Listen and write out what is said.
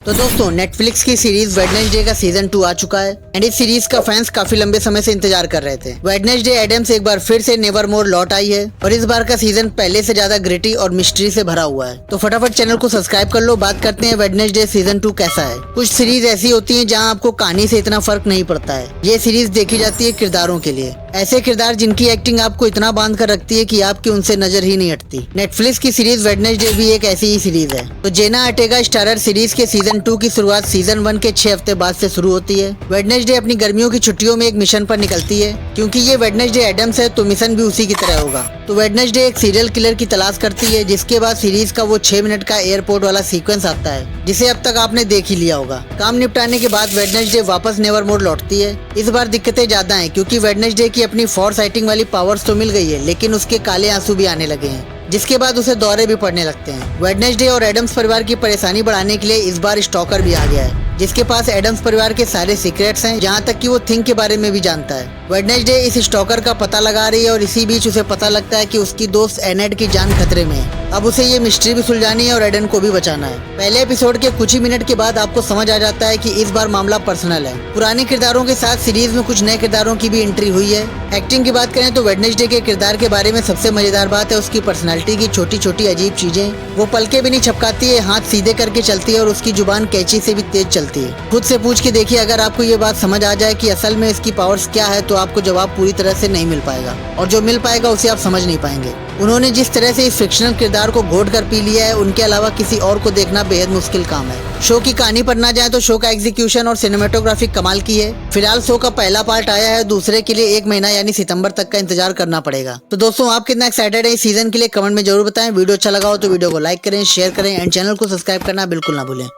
तो दोस्तों नेटफ्लिक्स की सीरीज वेडनेसडे का सीजन 2 आ चुका है एंड इस सीरीज का फैंस काफी लंबे समय से इंतजार कर रहे थे। वेडनेसडे एडम्स एक बार फिर से नेवर मोर लौट आई है और इस बार का सीजन पहले से ज्यादा ग्रिटी और मिस्ट्री से भरा हुआ है। तो फटाफट चैनल को सब्सक्राइब कर लो। बात करते हैं वेडनेसडे सीजन 2 कैसा है। कुछ सीरीज ऐसी होती है जहाँ आपको कहानी से इतना फर्क नहीं पड़ता है। ये सीरीज देखी जाती है किरदारों के लिए, ऐसे किरदार जिनकी एक्टिंग आपको इतना बांध कर रखती है कि आपकी उनसे नजर ही नहीं हटती। नेटफ्लिक्स की सीरीज वेडनेसडे भी एक ऐसी ही सीरीज है। तो जेना अर्टेगा स्टारर सीरीज के सीजन 2 की शुरुआत सीजन 1 के 6 हफ्ते बाद से शुरू होती है। वेडनेसडे अपनी गर्मियों की छुट्टियों में एक मिशन पर निकलती है। क्योंकि ये वेडनेसडे एडम्स है तो मिशन भी उसी की तरह होगा। तो वेडनेसडे एक सीरियल किलर की तलाश करती है, जिसके बाद सीरीज का वो 6 मिनट का एयरपोर्ट वाला सीक्वेंस आता है जिसे अब तक आपने देख ही लिया होगा। काम निपटाने के बाद वेडनेसडे वापस नेवर मोर लौटती है। इस बार दिक्कतें ज्यादा हैं क्योंकि वेडनेसडे की अपनी फॉर साइटिंग वाली पावर्स तो मिल गई है, लेकिन उसके काले आंसू भी आने लगे हैं, जिसके बाद उसे दौरे भी पड़ने लगते हैं। वेडनेसडे और एडम्स परिवार की परेशानी बढ़ाने के लिए इस बार स्टॉकर भी आ गया है, जिसके पास एडम्स परिवार के सारे सीक्रेट्स हैं, जहां तक कि वो थिंग के बारे में भी जानता है। वेडनेसडे इस स्टॉकर का पता लगा रही है और इसी बीच उसे पता लगता है कि उसकी दोस्त एनेड की जान खतरे में है। अब उसे ये मिस्ट्री भी सुलझानी है और एडन को भी बचाना है। पहले एपिसोड के कुछ ही मिनट के बाद आपको समझ आ जाता है कि इस बार मामला पर्सनल है। पुराने किरदारों के साथ सीरीज में कुछ नए किरदारों की भी एंट्री हुई है। एक्टिंग की बात करें तो वेडनेसडे के किरदार के बारे में सबसे मजेदार बात है उसकी पर्सनैलिटी की छोटी छोटी अजीब चीजें। वो पलके भी नहीं झपकाती है, हाथ सीधे करके चलती है और उसकी जुबान कैंची से भी तेज चलती है। खुद से पूछ के देखिए, अगर आपको ये बात समझ आ जाए कि असल में इसकी पावर्स क्या है तो आपको जवाब पूरी तरह से नहीं मिल पाएगा, और जो मिल पाएगा उसे आप समझ नहीं पाएंगे। उन्होंने जिस तरह से इस फिक्शनल किरदार को घोट कर पी लिया है, उनके अलावा किसी और को देखना बेहद मुश्किल काम है। शो की कहानी पर ना जाए तो शो का एग्जीक्यूशन और सिनेमेटोग्राफी कमाल की है। फिलहाल शो का पहला पार्ट आया है, दूसरे के लिए 1 महीना यानी सितंबर तक का इंतजार करना पड़ेगा। तो दोस्तों आप कितना एक्साइटेड है इस सीजन के लिए कमेंट में जरूर बताएं। वीडियो अच्छा लगा हो तो वीडियो को लाइक करें, शेयर करें एंड चैनल को सब्सक्राइब करना बिल्कुल ना भूलें।